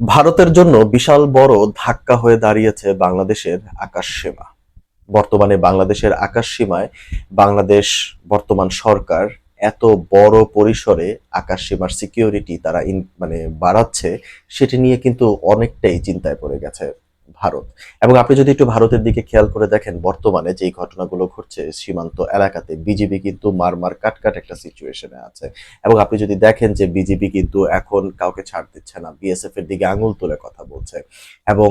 ভারতের জন্য বিশাল বড় ধাক্কা হয়ে দাঁড়িয়েছে বাংলাদেশের আকাশ সীমা। বর্তমানে বাংলাদেশের আকাশ সীমায় বাংলাদেশ বর্তমান সরকার এত বড় পরিসরে আকাশ সীমার সিকিউরিটি তারা বাড়াচ্ছে, সেটি নিয়ে কিন্তু অনেকটাই চিন্তায় পড়ে গেছে ভারত। এবং আপনি যদি একটু ভারতের দিকে খেয়াল করে দেখেন, বর্তমানে যেই ঘটনাগুলো ঘটছে সীমান্ত এলাকাতে, বিজিবি কিন্তু মার কাট একটা সিচুয়েশনে আছে। এবং আপনি যদি দেখেন যে বিজিবি কিন্তু এখন কাউকে ছাড় দিচ্ছে না, বিএসএফ এর দিকে আঙুল তুলে কথা বলছে। এবং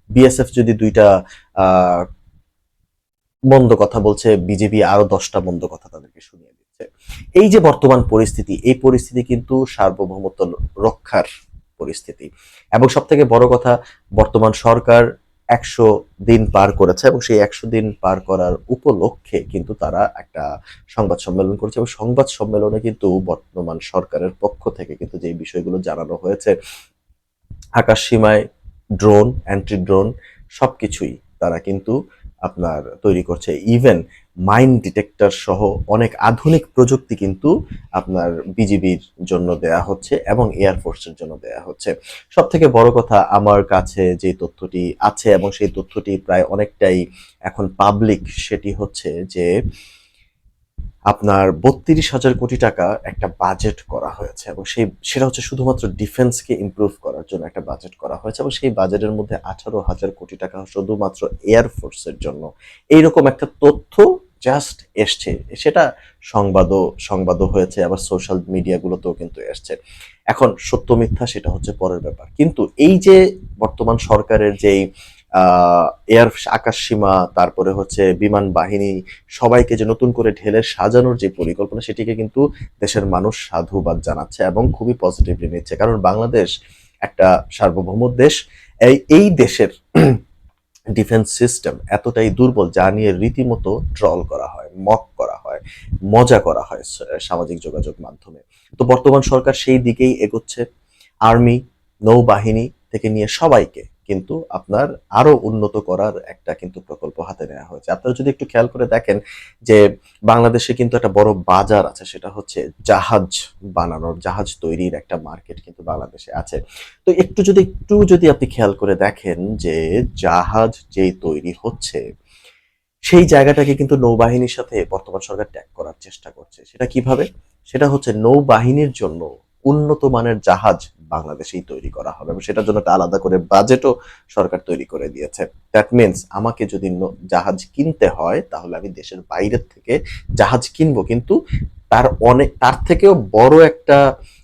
বিএসএফ যদি দুইটা আহ মন্দ কথা বলছে, বিজেপি আরো 10টা মন্দ কথা তাদেরকে শুনিয়ে দিচ্ছে। এই যে বর্তমান পরিস্থিতি, এই পরিস্থিতি কিন্তু সার্বভৌমত্ব রক্ষার পরিস্থিতি। এবং সব থেকে বড় কথা, বর্তমান সরকার 100 দিন পার করেছে এবং সেই 100 দিন পার করার উপলক্ষে কিন্তু তারা একটা সংবাদ সম্মেলন করেছে। এবং সংবাদ সম্মেলনে কিন্তু বর্তমান সরকারের পক্ষ থেকে কিন্তু যে বিষয়গুলো জানানো হয়েছে, আকাশ সীমায় ড্রোন, অ্যান্টি ড্রোন সবকিছুই তারা কিন্তু আপনার তৈরি করছে। ইভেন মাইন ডিটেক্টর সহ অনেক আধুনিক প্রযুক্তি কিন্তু আপনার বিজিবির জন্য দেয়া হচ্ছে এবং এয়ারফোর্সের জন্য দেয়া হচ্ছে। সব থেকে বড় কথা, আমার কাছে যে তথ্যটি আছে এবং সেই তথ্যটি প্রায় অনেকটাই এখন পাবলিক, সেটি হচ্ছে যে আপনার 32,000 কোটি টাকা একটা বাজেট করা হয়েছে এবং সেটা হচ্ছে শুধুমাত্র ডিফেন্সকে ইমপ্রুভ করার জন্য একটা বাজেট করা হয়েছে। এবং সেই বাজেটের মধ্যে 18,000 কোটি টাকা শুধুমাত্র এয়ারফোর্সের জন্য। এইরকম একটা তথ্য জাস্ট এসছে, সেটা সংবাদও হয়েছে, আবার সোশ্যাল মিডিয়াগুলোতেও কিন্তু এসছে। এখন সত্য মিথ্যা সেটা হচ্ছে পরের ব্যাপার, কিন্তু এই যে বর্তমান সরকারের যেই আহ এয়ার আকাশ সীমা, তারপরে হচ্ছে বিমান বাহিনী, সবাইকে যে নতুন করে ঢেলে সাজানোর যে পরিকল্পনা, সেটিকে কিন্তু দেশের মানুষ সাধুবাদ জানাচ্ছে এবং খুবই পজিটিভলি নিচ্ছে। কারণ বাংলাদেশ একটা সার্বভৌম দেশ। এই দেশের ডিফেন্স সিস্টেম এতটাই দুর্বল, যা নিয়ে রীতিমতো ট্রল করা হয়, মক করা হয়, মজা করা হয় সামাজিক যোগাযোগ মাধ্যমে। তো বর্তমান সরকার সেই দিকেই এগোচ্ছে। আর্মি, নৌবাহিনী থেকে নিয়ে সবাইকে কিন্তু আপনার আরো উন্নত করার একটা কিন্তু প্রকল্প হাতে নেওয়া হয়েছে। আপনারা যদি একটু খেয়াল করে দেখেন যে বাংলাদেশে কিন্তু একটা বড় বাজার আছে, সেটা হচ্ছে জাহাজ বানানোর, জাহাজ তৈরির একটা মার্কেট কিন্তু বাংলাদেশে আছে। তো একটু যদি আপনি খেয়াল করে দেখেন যে জাহাজ যেই তৈরি হচ্ছে, সেই জায়গাটাকে কিন্তু নৌবাহিনীর সাথে বর্তমান সরকার ট্যাগ করার চেষ্টা করছে। সেটা কিভাবে? সেটা হচ্ছে নৌবাহিনীর জন্য উন্নত মানের জাহাজ বাংলাদেশেই তৈরি করা হবে এবং সেটার জন্য একটা আলাদা করে বাজেটও সরকার তৈরি করে দিয়েছে। দ্যাট মিনস আমাকে যদি জাহাজ কিনতে হয়, তাহলে আমি দেশের বাইরের থেকে জাহাজ কিনবো, কিন্তু তার থেকেও বড় একটা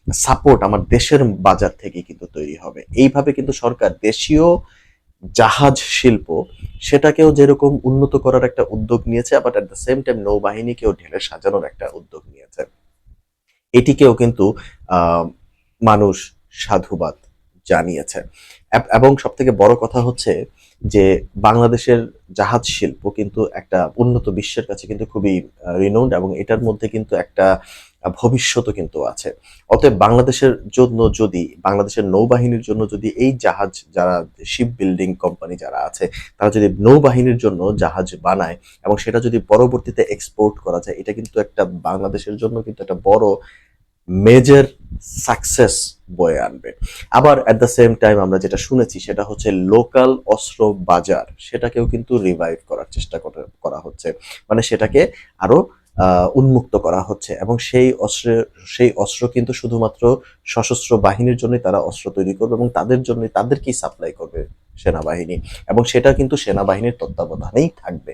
সাপোর্ট আমার দেশের বাজার থেকে কিন্তু তৈরি হবে। এইভাবে কিন্তু সরকার দেশীয় জাহাজ শিল্প, সেটাকেও যেরকম উন্নত করার একটা উদ্যোগ নিয়েছে, আবার এট দ্য সেম টাইম নৌবাহিনীকেও ঢেলে সাজানোর একটা উদ্যোগ নিয়েছে। এটিকেও কিন্তু আহ, মানুষ সাধুবাদ জানিয়েছে। এবং সব থেকে বড় কথা হচ্ছে যে বাংলাদেশের জাহাজ শিল্প কিন্তু একটা উন্নত বিশ্বের কাছে কিন্তু খুবই রিনাউন্ড এবং এটার মধ্যে কিন্তু একটা ভবিষ্যৎও কিন্তু আছে। অতএব বাংলাদেশের নৌবাহিনীর জন্য যদি এই জাহাজ, যারা শিপ বিল্ডিং কোম্পানি যারা আছে, তারা যদি নৌবাহিনীর জন্য জাহাজ বানায় এবং সেটা যদি পরবর্তীতে এক্সপোর্ট করা যায়, এটা কিন্তু একটা বাংলাদেশের জন্য কিন্তু একটা বড় মেজর সাকসেস বয়ে আনবে। আবার এট দ্য সেম টাইম আমরা যেটা শুনেছি সেটা হচ্ছে লোকাল অস্ত্র বাজার, সেটাকেও কিন্তু রিভাইভ করার চেষ্টা করা হচ্ছে। মানে সেটাকে আরো উন্মুক্ত করা হচ্ছে এবং সেই অস্ত্র কিন্তু শুধুমাত্র সশস্ত্র বাহিনীর জন্যই তারা অস্ত্র তৈরি করবে এবং তাদেরকেই সাপ্লাই করবে সেনাবাহিনী। এবং সেটা কিন্তু সেনাবাহিনীর তত্ত্বাবধানেই থাকবে।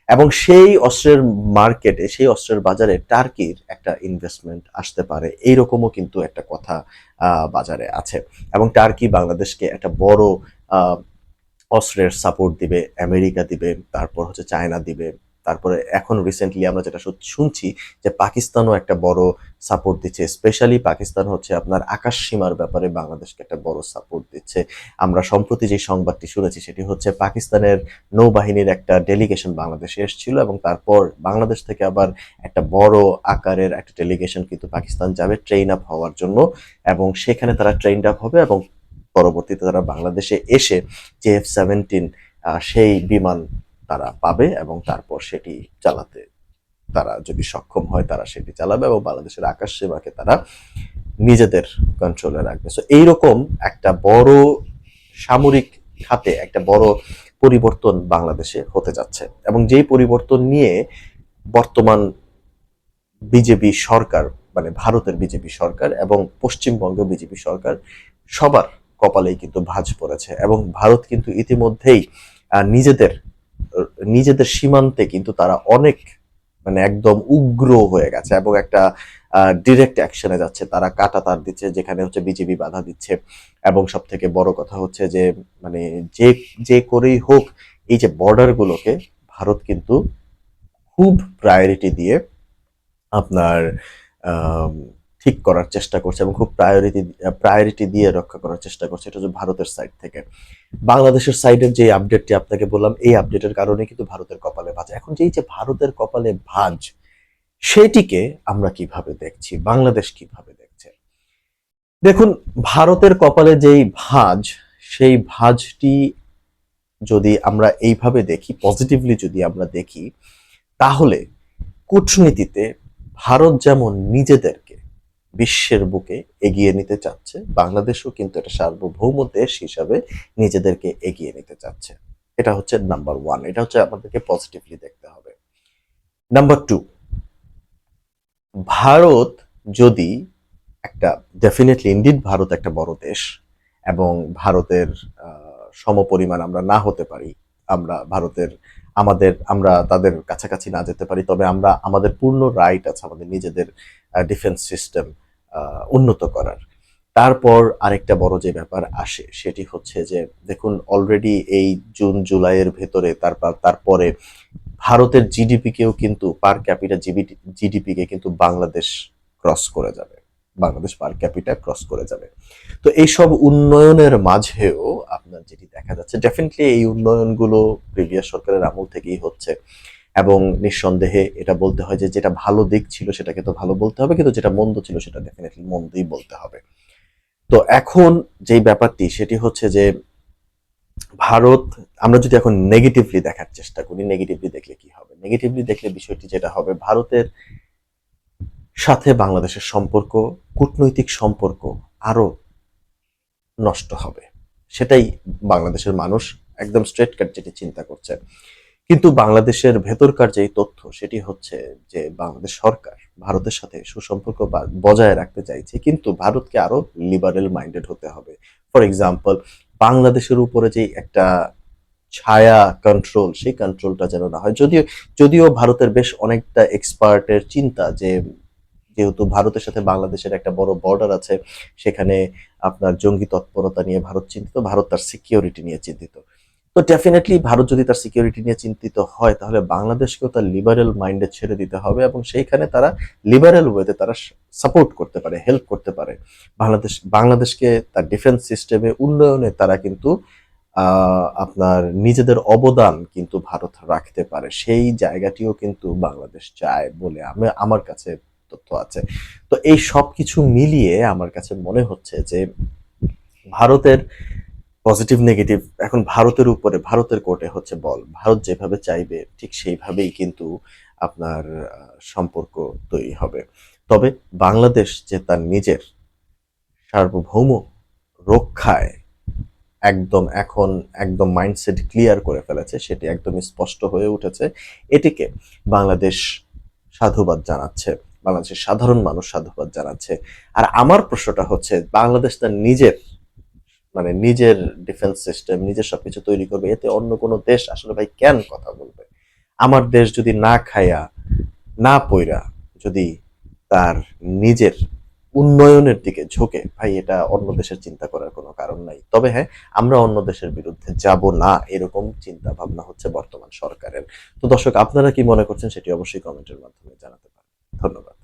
এবং সেই অস্ত্রের বাজারে টার্কির একটা ইনভেস্টমেন্ট আসতে পারে, এইরকমও কিন্তু একটা কথা বাজারে আছে। এবং টার্কি বাংলাদেশকে একটা বড় আহ, অস্ত্রের সাপোর্ট দিবে, আমেরিকা দিবে, তারপর হচ্ছে চায়না দিবে। তারপরে এখন রিসেন্টলি আমরা যেটা শুনছি যে পাকিস্তানও একটা বড় সাপোর্ট দিচ্ছে। স্পেশালি পাকিস্তান হচ্ছে আপনার আকাশ সীমার ব্যাপারে বাংলাদেশকে একটা বড় সাপোর্ট দিচ্ছে। আমরা সম্প্রতি যে সংবাদটি শুনেছি সেটি হচ্ছে পাকিস্তানের নৌবাহিনীর একটা ডেলিগেশন বাংলাদেশে এসেছিল এবং তারপর বাংলাদেশ থেকে আবার একটা বড় আকারের একটা ডেলিগেশন কিন্তু পাকিস্তান যাবে ট্রেন আপ হওয়ার জন্য। এবং সেখানে তারা ট্রেন আপ হবে এবং পরবর্তীতে তারা বাংলাদেশে এসে JF-17 সেই বিমান তারা পাবে এবং তারপর সেটি চালাতে তারা যদি সক্ষম হয় তারা সেটি চালাবে এবং বাংলাদেশের আকাশ সীমাকে তারা নিজেদের কন্ট্রোলে রাখবে। সো এইরকম একটা বড় সামরিক খাতে একটা বড় পরিবর্তন বাংলাদেশে হতে যাচ্ছে এবং যেই পরিবর্তন নিয়ে বর্তমান বিজেপি সরকার, মানে ভারতের বিজেপি সরকার এবং পশ্চিমবঙ্গ বিজেপি সরকার সবার কপালেই কিন্তু ভাঁজ পড়েছে এবং ভারত কিন্তু ইতিমধ্যেই নিজেদের নিজেদের সীমান্তে কিন্তু তারা অনেক মানে একদম উগ্র হয়ে গেছে এবং একটা ডিরেক্ট অ্যাকশনে যাচ্ছে। তারা কাঁটা তার দিচ্ছে যেখানে হচ্ছে বিজেপি বাধা দিচ্ছে এবং সব থেকে বড় কথা হচ্ছে যে মানে যে যে করেই হোক এই যে বর্ডার গুলোকে ভারত কিন্তু খুব প্রায়োরিটি দিয়ে আপনার আম ঠিক করার চেষ্টা করছে এবং খুব প্রায়োরিটি দিয়ে রক্ষা করার চেষ্টা করছে। এটা হচ্ছে ভারতের সাইড থেকে। বাংলাদেশের সাইডের যে আপডেটটি আপনাকে বললাম, এই আপডেটের কারণে কিন্তু ভারতের কপালে ভাঁজ। এখন যে এই যে ভারতের কপালে ভাঁজ, সেটিকে আমরা কিভাবে দেখছি? বাংলাদেশ কিভাবে দেখছে? দেখুন, ভারতের কপালে যেই ভাঁজ, সেই ভাঁজটি যদি আমরা এইভাবে দেখি, পজিটিভলি যদি আমরা দেখি, তাহলে কূটনীতিতে ভারত যেমন নিজেদেরকে বিশ্বের বুকে এগিয়ে নিতে চাচ্ছে, বাংলাদেশও কিন্তু একটা সার্বভৌম দেশ হিসাবে নিজেদেরকে এগিয়ে নিতে চাচ্ছে। এটা হচ্ছে নাম্বার ওয়ান, এটা হচ্ছে আমাদেরকে পজিটিভলি দেখতে হবে। নাম্বার টু, ভারত যদি একটা ডেফিনেটলি ইন্ডিড ভারত একটা বড় দেশ এবং ভারতের সমপরিমাণ আমরা না হতে পারি, আমরা ভারতের আমরা তাদের কাছাকাছি না যেতে পারি, তবে আমরা আমাদের পূর্ণ রাইট আছে আমাদের নিজেদের ডিফেন্স সিস্টেম উন্নত করার। তারপর আরেকটা বড় যে ব্যাপার আসে সেটি হচ্ছে যে দেখুন, অলরেডি এই জুন জুলাইয়ের ভেতরে তারপরে ভারতের জিডিপি কেও কিন্তু পার ক্যাপিটা জিডিপি কে কিন্তু বাংলাদেশ ক্রস করে যাবে, বাংলাদেশ পার ক্যাপিটা ক্রস করে যাবে। তো এইসব উন্নয়নের মাঝেও আপনার যেটি দেখা যাচ্ছে, ডেফিনেটলি এই উন্নয়নগুলো প্রিভিয়াস সরকারের আমল থেকেই হচ্ছে এবং নিঃসন্দেহে এটা বলতে হয় যে যেটা ভালো দিক ছিল সেটাকে তো ভালো বলতে হবে, কিন্তু যেটা মন্দ ছিল সেটা ডেফিনেটলি মন্দই বলতে হবে। তো এখন যেই ব্যাপারটি সেটি হচ্ছে যে ভারত, আমরা যদি এখন নেগেটিভলি দেখার চেষ্টা করি, নেগেটিভলি দেখলে কি হবে? নেগেটিভলি দেখলে বিষয়টি যেটা হবে, ভারতের সাথে বাংলাদেশের সম্পর্ক, কূটনৈতিক সম্পর্ক আরো নষ্ট হবে। সেটাই বাংলাদেশের মানুষ একদম স্ট্রেট কাট যেটি চিন্তা করছে। কিন্তু বাংলাদেশের ভেতরকার যেই তথ্য সেটি হচ্ছে যে বাংলাদেশ সরকার ভারতের সাথে সুসম্পর্ক বজায় রাখতে চাইছে, কিন্তু ভারতকে আরো লিবারেল মাইন্ডেড হতে হবে। ফর এক্সাম্পল, বাংলাদেশের উপরে যে একটা ছায়া কন্ট্রোল, সেই কন্ট্রোলটা যেন না হয়। যদিও যদিও ভারতের বেশ অনেকটা এক্সপার্টের চিন্তা যে যেহেতু ভারতের সাথে বাংলাদেশের একটা বড় বর্ডার আছে, সেখানে আপনার জঙ্গি তৎপরতা নিয়ে ভারত চিন্তিত, ভারত তার সিকিউরিটি নিয়ে চিন্তিত। তো ডেফিনেটলি ভারত যদি তার সিকিউরিটি নিয়ে চিন্তিত হয় তাহলে বাংলাদেশকেও তার লিবারেল মাইন্ডে ছেড়ে দিতে হবে এবং সেইখানে তারা লিবারেল ওয়েতে তারা সাপোর্ট করতে পারে, হেল্প করতে পারে। বাংলাদেশকে তার ডিফেন্স সিস্টেমে উন্নয়নে তারা কিন্তু আপনার নিজেদের অবদান কিন্তু ভারত রাখতে পারে, সেই জায়গাটিও কিন্তু বাংলাদেশ চায় বলে আমার কাছে তথ্য আছে। তো এই সব কিছু মিলিয়ে আমার কাছে মনে হচ্ছে যে ভারতের পজিটিভ নেগেটিভ এখন ভারতের উপরে, ভারতের কোর্টে হচ্ছে বল। ভারত যেভাবে চাইবে ঠিক সেইভাবেই কিন্তু আপনার সম্পর্ক তৈরি হবে। তবে বাংলাদেশ যে তার নিজের সার্বভৌম রক্ষায় এখন একদম মাইন্ডসেট ক্লিয়ার করে ফেলেছে, সেটি একদম স্পষ্ট হয়ে উঠেছে। এটিকে বাংলাদেশ সাধুবাদ জানাচ্ছে, বাংলাদেশের সাধারণ মানুষ সাধুবাদ জানাচ্ছে। আর আমার প্রশ্নটা হচ্ছে, বাংলাদেশ তার নিজের ডিফেন্স সিস্টেম, নিজের সবকিছু তৈরি করবে, এতে অন্য কোনো দেশ আসলে ভাই কেন কথা বলবে? আমার দেশ যদি না খায়া না পইরা যদি তার নিজের উন্নয়নের দিকে ঝুঁকে, ভাই এটা অন্য দেশের চিন্তা করার কোনো কারণ নাই। তবে হ্যাঁ, আমরা অন্য দেশের বিরুদ্ধে যাব না এরকম চিন্তা ভাবনা হচ্ছে বর্তমান সরকারের। তো দর্শক, আপনারা কি মনে করছেন সেটি অবশ্যই কমেন্টের মাধ্যমে জানাতে পারেন। ধন্যবাদ।